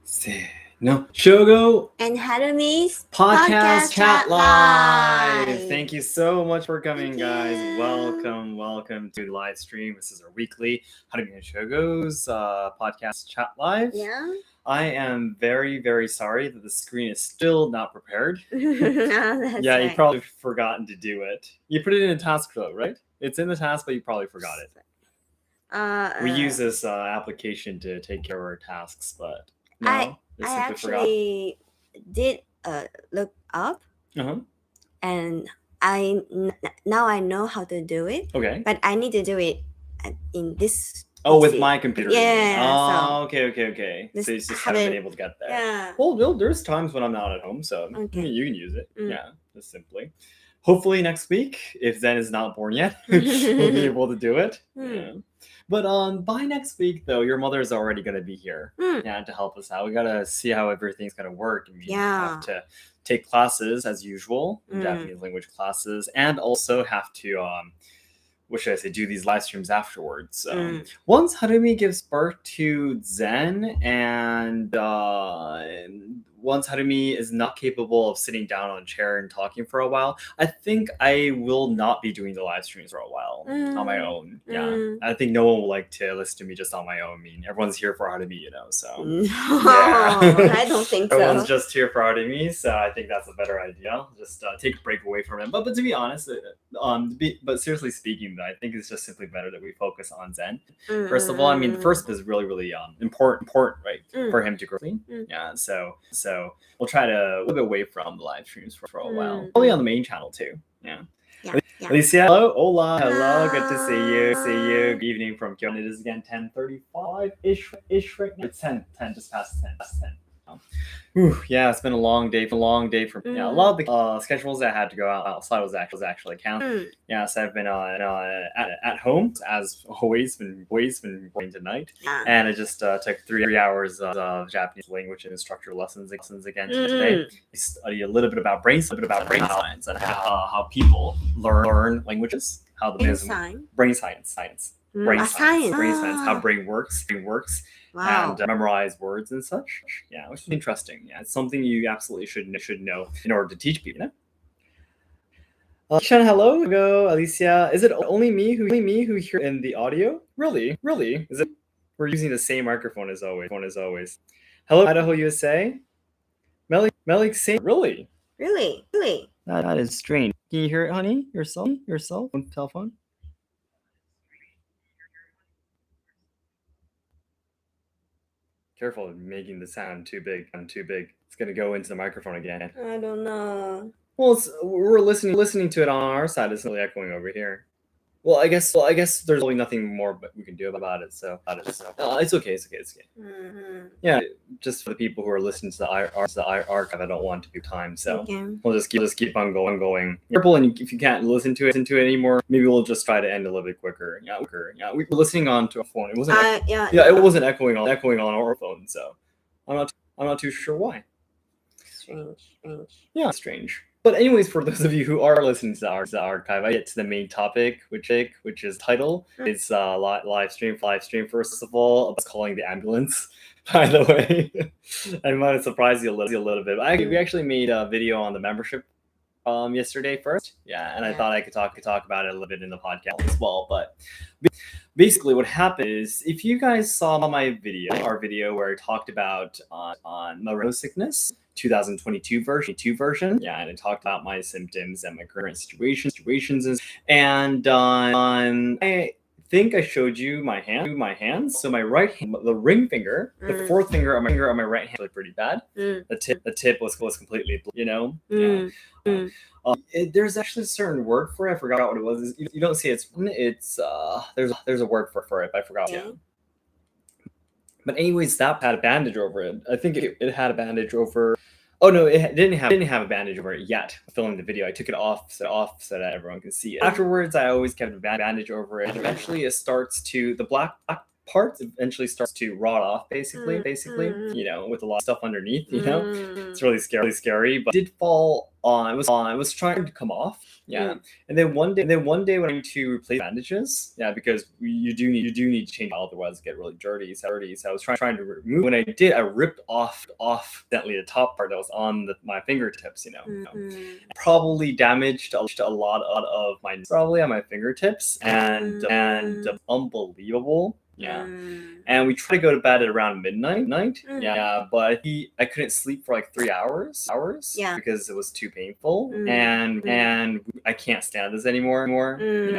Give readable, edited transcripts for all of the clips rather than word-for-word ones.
せーの. Shogo and Harumi's Podcast Chat Live. Live. Thank you so much for coming, Thank guys. you. Welcome to the live stream. This is our weekly Harumi and Shogo's podcast chat live. Yeah. I am very, very sorry that the screen is still not prepared. That's Yeah, right. you've probably forgotten to do it. You put it in a task though, right? It's in the task, but you probably forgot it. We use this application to take care of our tasks, but no, I simply forgot. actually did look up, and now I know how to do it. Okay. But I need to do it in this. Oh, with PC. my computer. Yeah. Oh, okay. This So you just haven't been able to get there. Yeah. Well, there's times when I'm not at home, so Okay. you can use it. Yeah, just simply. Hopefully next week, if Zen is not born yet, we'll be able to do it. Yeah. But by next week, though, your mother is already going to be here. Yeah, to help us out. We got to see how everything's going to work. I mean, we have to take classes as usual, Japanese language classes, and also have to what should I say, do these live streams afterwards. Once Harumi gives birth to Zen, and once Harumi is not capable of sitting down on a chair and talking for a while, I think I will not be doing the live streams for a while on my own. Yeah, I think no one will like to listen to me just on my own. I mean, everyone's here for Harumi, so. No, I don't think so. Everyone's just here for Harumi, so I think that's a better idea. Just take a break away from him. But to be honest, but seriously speaking, I think it's just simply better that we focus on Zen. First of all, I mean, the first is really, really important, right, for him to grow. Yeah, so we'll try to a little bit away from the live streams for a while. Probably on the main channel too. Yeah. Alicia, hello, hola, hello, good to see you. Good evening from Kyoto. It is again 10:35-ish right now. It's 10, just past 10. Yeah, it's been a long day for me. Yeah, a lot of the schedules that I had to go outside was actually canceled. Yeah, so I've been at home as always been working tonight, and I just took 3 hours of Japanese language and instructor lessons again today. I study a little bit about brain science and how people learn languages, how the brain science, how brain works. Wow. And memorize words and such. Yeah, which is interesting. Yeah, it's something you absolutely should know in order to teach people. Shan, hello. Go, Alicia. Is it only me who hear in the audio? Really? Is it? We're using the same microphone as always. Hello, Idaho, USA. Melik, same. Really? That is strange. Can you hear it, honey? Yourself on telephone. Careful of making the sound too big. It's gonna go into the microphone again. I don't know. Well, we're listening to it on our side. It's really echoing over here. Well, I guess there's really nothing more we can do about it. So it's okay. Yeah, just for the people who are listening to the archive, I don't want to do time. So we'll just keep on going. Careful, and if you can't listen to it anymore, maybe we'll just try to end a little bit quicker. Yeah, we were listening on to a phone. It wasn't. It wasn't echoing on our phone. So I'm not too sure why. Strange. Yeah, strange. But anyways, for those of you who are listening to the archive, I get to the main topic, which is title. It's live stream. First of all, I was calling the ambulance. By the way, I might have surprised you a little bit. We actually made a video on the membership yesterday first. Yeah, and I thought I could talk about it a little bit in the podcast as well. But basically, what happened is, if you guys saw our video where I talked about on Morose sickness. 2022 version. Yeah, and I talked about my symptoms and my current situations, and I think I showed you my hands. So my right hand, the ring finger, the fourth finger on my right hand, was pretty bad. The tip was completely, there's actually a certain word for it. I forgot what it was. You don't see it's there's a word for it, but I forgot. Yeah. But anyways, that had a bandage over it. I think it had a bandage over. Oh no, it didn't have a bandage over it yet. Filming the video, I took it off so that everyone can see it. Afterwards, I always kept a bandage over it. And eventually, it starts to the black parts eventually starts to rot off, basically, with a lot of stuff underneath. It's really scary. But it did fall on. It was trying to come off. Yeah. And then one day when I'm to replace bandages, because you do need to change, otherwise it get really dirty. So I was trying to remove. When I did, I ripped off gently the top part that was on my fingertips. Probably damaged a lot of my probably on my fingertips, and unbelievable. Yeah. And we tried to go to bed at around midnight. But I couldn't sleep for like 3 hours. Because it was too painful, and I can't stand this anymore. And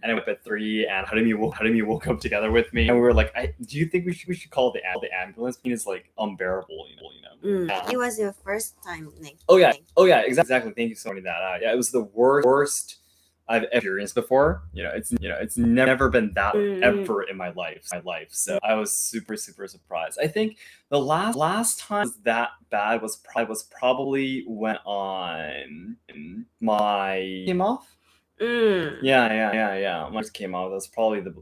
I went up at 3, and Harumi woke up together with me, and we were like, do you think we should call the ambulance? It's like unbearable. It was your first time, Nick. Oh yeah, exactly. Thank you for pointing that out. Yeah, it was the worst I've experienced before. It's never been that ever in my life. So I was super surprised. I think the last time that bad was probably when on my came off. Yeah. Mine came off. That was probably the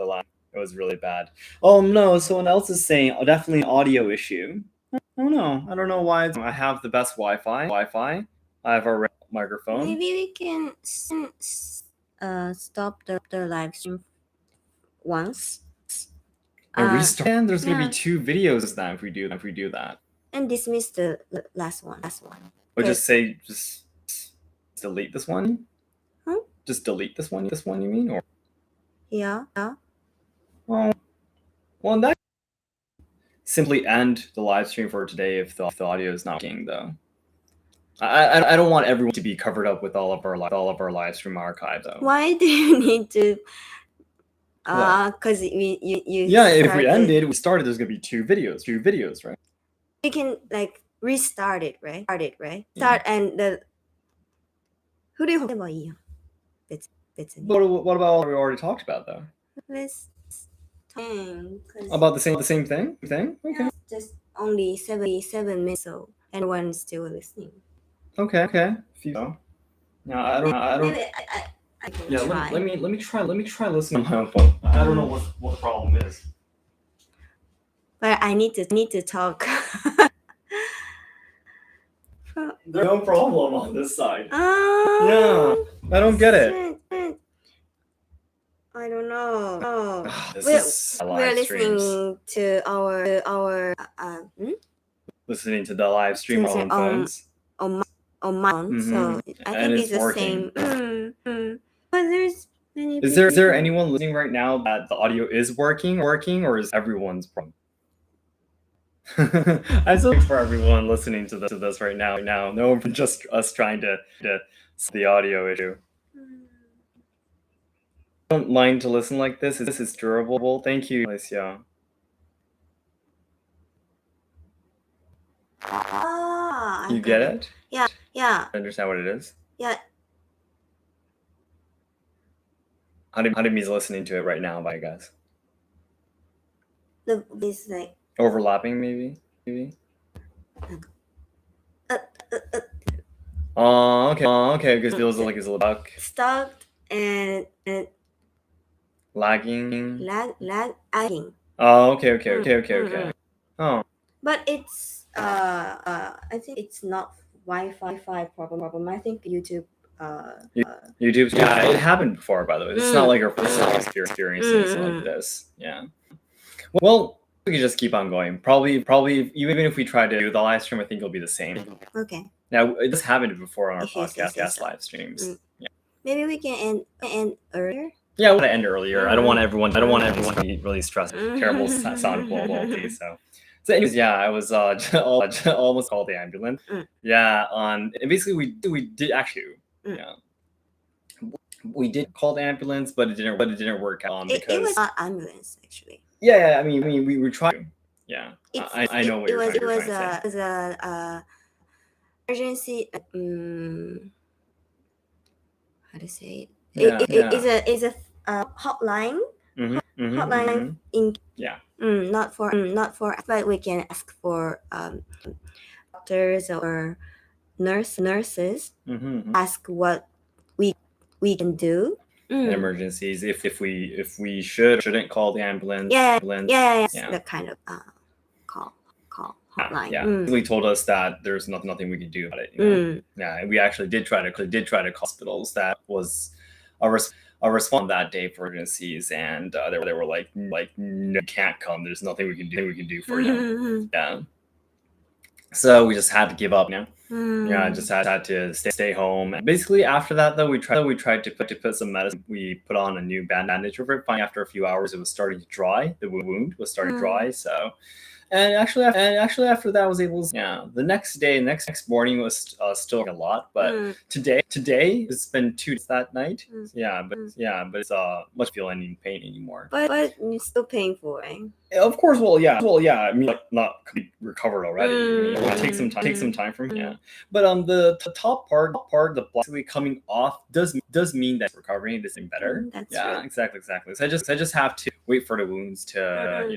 last. It was really bad. Oh no! Someone else is saying definitely an audio issue. Oh no! I don't know why. I have the best Wi-Fi. I have our microphone. Maybe we can stop the live stream once and restart. And there's gonna be 2 videos then if we do that. And dismiss the last one. Or just delete this one. Huh? Just delete this one. This one, you mean? Or yeah. Well, in that simply end the live stream for today if the audio is not working, though. I don't want everyone to be covered up with all of our live stream archive, though. Why do you need to? Because you if we started, there's gonna be 2 videos, right? We can like restart it, right? Start and the. Who do you hope about you? What about what we already talked about, though? Let's about the same thing. Okay. Yeah, just only 77 minutes, so everyone's still listening. Okay. No, I don't. Maybe I can try. Let me try listening on my own phone. I don't know what the problem is. But I need to talk. There's no problem on this side. Yeah, I don't get it. I don't know. We're listening to our listening to the live stream on phones. On my phone, so I think it's the same. But there's many. Is there anyone listening right now that the audio is working, or is everyone's problem? I'm so for everyone listening to this right now. No, just us trying to the audio issue. I don't mind to listen like this. This is durable. Thank you, Alicia. You get it? Yeah. I understand what it is? Yeah. Harumi's listening to it right now, I guess. It's like overlapping, maybe. Okay. Because it feels like it's a little stuck and lagging. Lagging. Oh, okay. Oh. But it's I think it's not Wi-Fi problem. I think YouTube. YouTube. Yeah, it happened before, by the way. It's not like our first experiencing like this. Yeah. Well, we can just keep on going. Probably, even if we try to do the live stream, I think it'll be the same. Okay. Now, this happened before on our podcast live streams. Yeah. Maybe we can end earlier. Yeah, I want to end earlier. I don't want everyone to be really stressed. Terrible sound quality. So anyways, I was almost called the ambulance. Yeah, and basically we did actually. Yeah. We did call the ambulance, but it didn't work out because it was not ambulance actually. Yeah. I mean, we were trying. Yeah, I know what you're trying to say. It was a emergency. How to say it? It's a hotline. Hotline in. Yeah. Not for. But we can ask for doctors or nurses. Ask what we can do. in emergencies. If we shouldn't call the ambulance. Yeah. Yeah. That kind of call hotline. Yeah. They told us that there's nothing we could do about it. You know? Yeah, and we actually did try to call hospitals. That was a response that day for emergencies, and they were like, no, you can't come. There's nothing we can do for you. Yeah. So we just had to give up. You know? Yeah, I just had to stay home. And basically, after that, though, we tried to put some medicine. We put on a new bandage over it. Finally, after a few hours, it was starting to dry. The wound was starting to dry. So. And actually, after that, I was able to. Yeah, the next morning was still a lot, but today it's been 2 days that night. Yeah, but it's much feel any pain anymore. But it's still painful, right? Of course, well, yeah. I mean, like, not recovered already. I mean, it will take some time from yeah. But the top part, the basically coming off does mean that it's recovering, this thing better. That's yeah, true. Exactly. So I just have to wait for the wounds to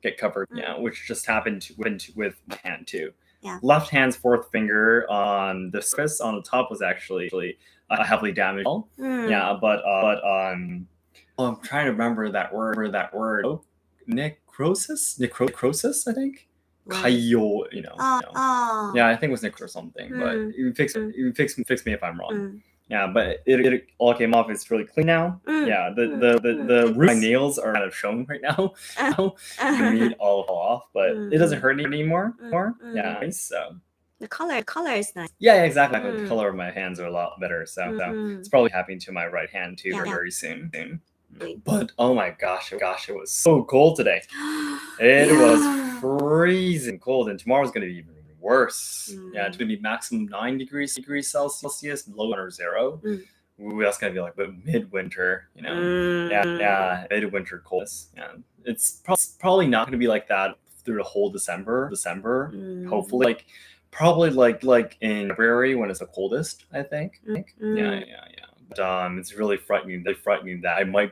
get covered. Yeah, which just happened with my hand too. Yeah. Left hand's fourth finger on the surface on the top was actually heavily damaged. Yeah, but I'm trying to remember that word. Oh, necrosis, I think. Kaio, yeah, I think it was necrosis or something, but you fix me if I'm wrong. Yeah, but it all came off. It's really clean now. Yeah, the root of my nails are kind of showing right now. The meat all off, but it doesn't hurt anymore. Yeah, nice. So the color is nice. Yeah, exactly. The color of my hands are a lot better. So it's probably happening to my right hand too very soon. But oh my gosh, it was so cold today. It was freezing cold, and tomorrow's gonna be even worse. Yeah, it's gonna be maximum 9 degrees Celsius, low under 0. Ooh, that's gonna be like midwinter, Yeah, midwinter coldness. Yeah, it's probably not gonna be like that through the whole December. Hopefully, probably like in February when it's the coldest, I think. Yeah. But it's really frightening that I might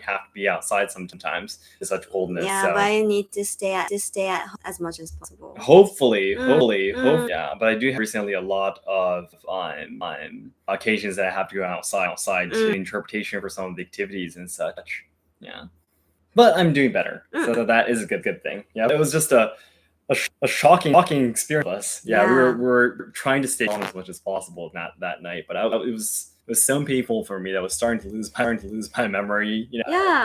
have to be outside sometimes in such coldness. Yeah, so. But I need to stay at home as much as possible. Hopefully. Yeah, but I do have recently a lot of occasions that I have to go outside to interpretation for some of the activities and such. Yeah, but I'm doing better, so that is a good thing. Yeah, it was just a shocking experience. Yeah, we were trying to stay calm as much as possible that night, but it was so painful for me that I was starting to lose my memory.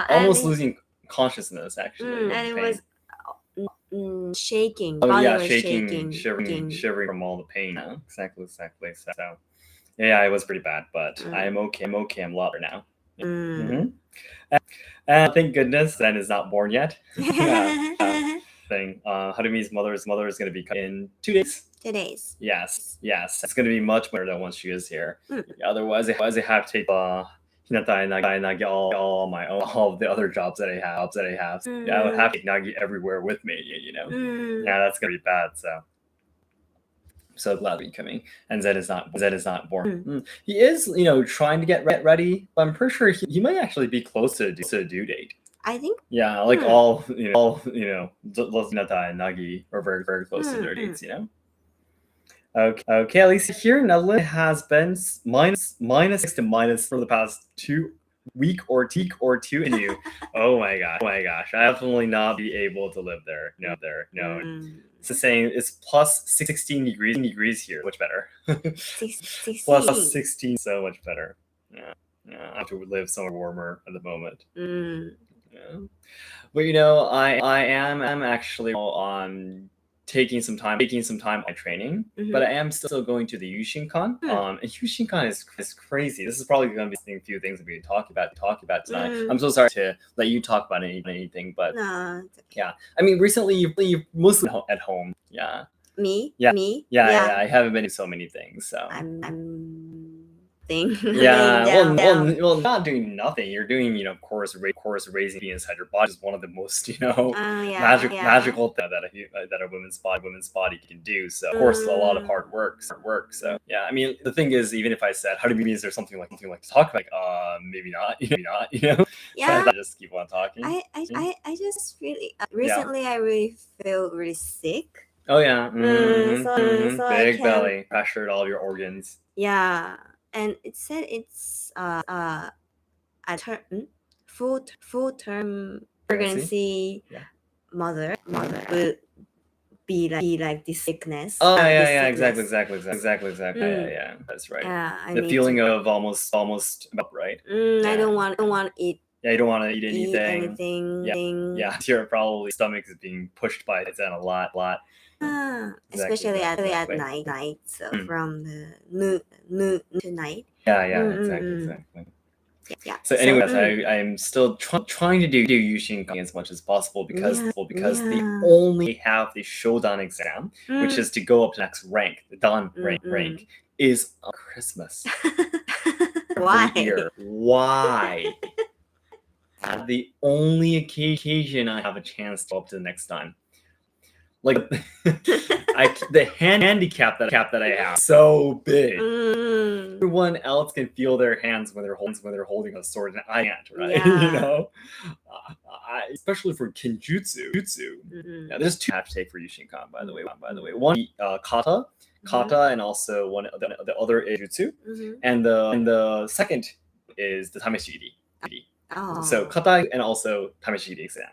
Almost losing consciousness actually. And it was shaking. Oh yeah, shaking, shivering from all the pain. Yeah, exactly. So yeah, it was pretty bad, but I'm okay. I'm a lot better now. And thank goodness Zen is not born yet. Harumi's mother is going to be in 2 days. 2 days. Yes, it's going to be much better than once she is here. Otherwise, I have to take Hinata and Nagi all of the other jobs that I have. Yeah, I would have to take Nagi everywhere with me. Yeah, that's going to be bad. So glad to be coming. And Zen is not born. He is, trying to get ready, but I'm pretty sure he might actually be close to the due date. I think. Yeah, like all Hinata and Nagi are very, very close to their dates. Okay. At least here, Netherlands has been -6 to minus for the past week or two. And oh my gosh, I definitely not be able to live there. No. It's the same. It's plus 16 degrees here. Much better. Plus 16, so much better. Yeah. I have to live somewhere warmer at the moment. Yeah. But I am actually on taking some time on training, but I am still going to the Yushinkan. And Yushinkan is crazy. This is probably going to be a few things that we can talk about tonight. I'm so sorry to let you talk about anything, but no, it's okay. Yeah. I mean, recently you've mostly at home. Yeah. Me? Yeah. Me? Yeah. I haven't been doing so many things, so. I'm thing. Yeah, well, not doing nothing. You're doing, course raising inside your body is one of the most, magical thing that a woman's body can do. So of course, a lot of hard work. So yeah, I mean, the thing is, even if I said, how do you mean? Is there something like to talk about? Maybe not. Yeah. So I just keep on talking. I just really recently I really feel really sick. Oh yeah. So big belly pressured all your organs. Yeah. And it said it's a full term pregnancy. pregnancy mother will be like this sickness. Oh this yeah, sickness. exactly. Yeah, that's right. Yeah, I The need feeling to. of almost up, right? I don't want to eat. Yeah, you don't want to eat anything. anything. Yeah, your probably stomach is being pushed by it a lot. Especially at Exactly. night. So from the noon to night. Yeah, exactly. Yeah. So anyways, I'm still trying to do Yushinkan as much as possible because they only have the Shodan exam, which is to go up to the next rank, the Dan rank, is on Christmas. Why? Every year. Why? The only occasion I have a chance to go up to the next time. Like the handicap that I have so big. Everyone else can feel their hands when they're holding a sword, and I can't, right? Yeah. Especially for Kenjutsu. Now, there's two I have to take for Yushinkan, by the way. One kata, and also one the other is jutsu, and the second is the tameshiri. So kata and also tameshiri exam.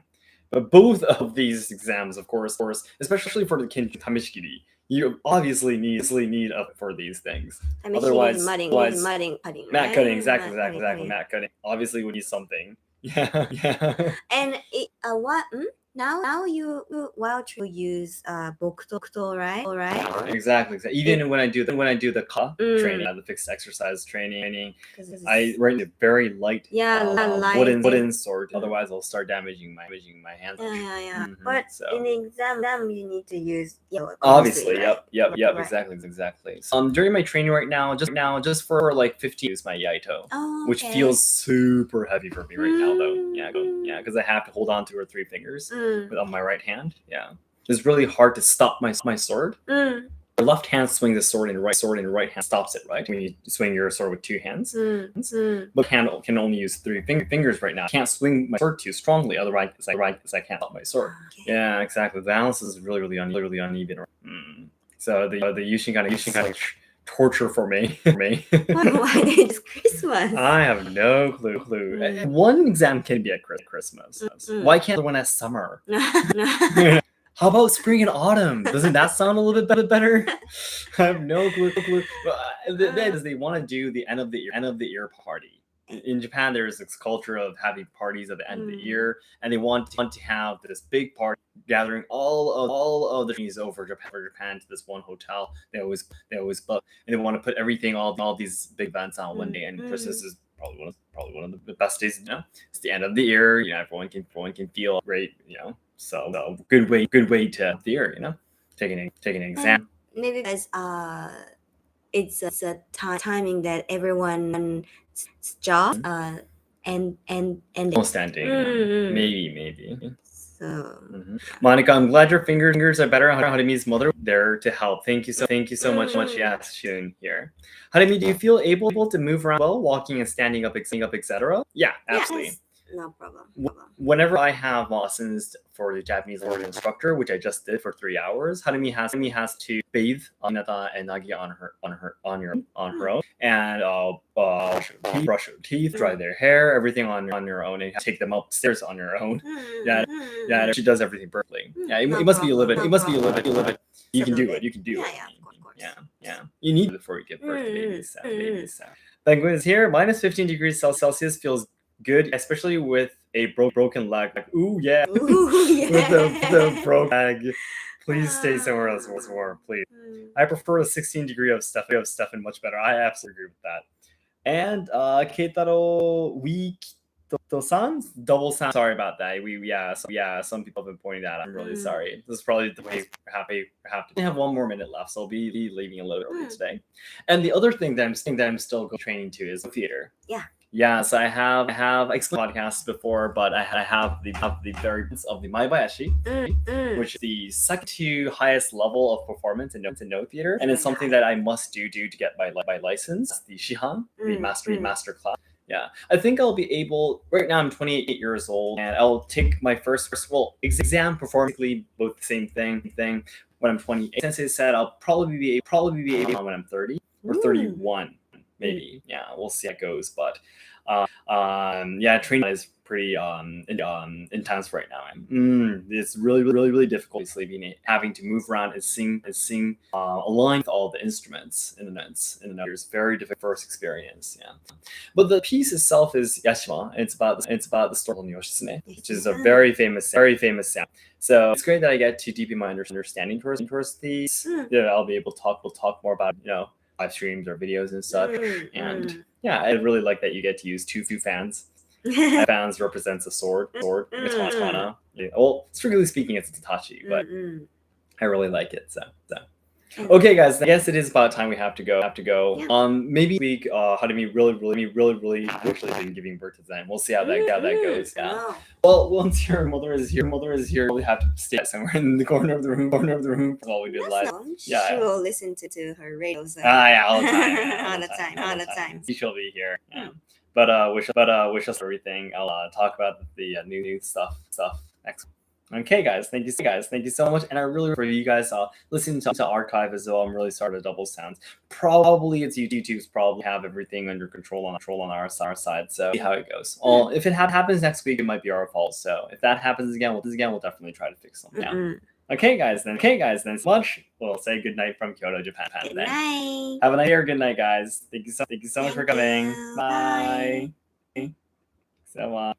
But both of these exams, of course, especially for the Kenjutsu tameshiri, you obviously need up for these things. Otherwise, cutting, mat cutting, exactly, mat cutting. Obviously, we need something. Yeah. And what? Now you use bokuto, right? Exactly. Even when I do the ka training, the fixed exercise training, I write a very light wooden sword. Otherwise, I'll start damaging my hands. Yeah. But in the exam, you need to use obviously, right? Yep, exactly. So, during my training right now, just for like 15, use my Iaido, which feels super heavy for me right now, though. Yeah, because I have to hold on 2 or 3 fingers on my right hand. Yeah, it's really hard to stop my sword. Your left hand swings the sword, and your right hand stops it. Right, when you swing your sword with 2 hands, but hand can only use 3 fingers right now. I can't swing my sword too strongly, otherwise I can't stop my sword. Okay. Yeah, exactly. The balance is really uneven. So the Yushinkan torture for me. Why it's Christmas? I have no clue. One exam can be at Christmas. Why can't the one at summer? How about spring and autumn? Doesn't that sound a little bit better? I have no clue. They want to do the end of the year party. In Japan, there's this culture of having parties at the end of the year, and they want to have this big party gathering all of the Chinese over Japan to this one hotel. They always book, and they want to put everything, all these big events on one day. And Christmas is probably one of the best days. It's the end of the year. Everyone can feel great. So good way to the year. Taking an exam. Maybe because it's a timing that everyone's job and Almost ending. Maybe. So Monica, I'm glad your fingers are better. Harumi's mother there to help. Thank you so much. Yes, Shun here. Harumi, do you feel able to move around well, walking and standing up, etc.? Yeah, absolutely. Yes. No problem. Whenever I have lessons for the Japanese language instructor, which I just did for 3 hours, Harumi has to bathe Hinata and Nagi on her own, and brush her teeth, dry their hair, everything on your own, and take them upstairs on your own. Yeah, she does everything perfectly. Yeah, it must be a little bit. It must be a little bit. You can do it. Yeah, of course. Yeah. You need it before you give birth to babies. Penguin is here. Minus 15 degrees Celsius feels good, especially with a broken leg. Like, ooh yeah. With the broken leg. Please stay somewhere else warm, please. I prefer the 16 degree of Stefan much better. I absolutely agree with that. And Keitaro Wiki-san, double sound. Sorry about that. Some people have been pointing that out. I'm really sorry. This is probably the way we're happy to have 1 more minute left, so I'll be leaving a little early today. And the other thing that I'm still going training to is theater. Yeah, so I have explained podcasts before, but I have the variants of the Maibayashi, which is the second to highest level of performance in no theater, and it's something that I must do to get my license, the Shihan, the master class. Yeah, I think I'll be able. Right now, I'm 28 years old, and I'll take my first exam performance, both the same thing. When I'm 28, Sensei said I'll probably be able when I'm 30 or 31. Maybe. Yeah, we'll see how it goes. But Yeah, training is pretty intense right now. It's really difficult. Obviously, having to move around and sing along with all the instruments in the notes. It's very difficult first experience. Yeah, but the piece itself is Yashima. It's about the story of Yoshitsune, which is a very famous sound. So it's great that I get to deepen my understanding towards these. Yeah, I'll be able to talk more about live streams or videos and such. And yeah, I really like that you get to use two fans. Fans represents a sword, katana. Well, strictly speaking, it's a Tatachi, but I really like it. So. Okay, guys. I guess it is about time we have to go. Yeah. Maybe week. Harumi really actually been giving birth to Zen. We'll see how that goes. Yeah. Wow. Well, once your mother is here, we'll have to stay somewhere in the corner of the room. While we did live. Yeah. She will listen to her radio. So. Yeah, all the time. All the time. She'll be here. Yeah. But wish us everything. I'll talk about the new stuff next. Okay, guys, thank you so much, and I really for you guys listening to archive as well. I'm really sorry to double sounds. Probably it's YouTube's probably have everything under control on our side. So see how it goes. Well, if it happens next week, it might be our fault. So if that happens again, we'll definitely try to fix them. Yeah. Okay, guys. Then so much. We'll say good night from Kyoto, Japan. Good night. Have a nice day or good night, guys. Thank you so much for coming. You. Bye. So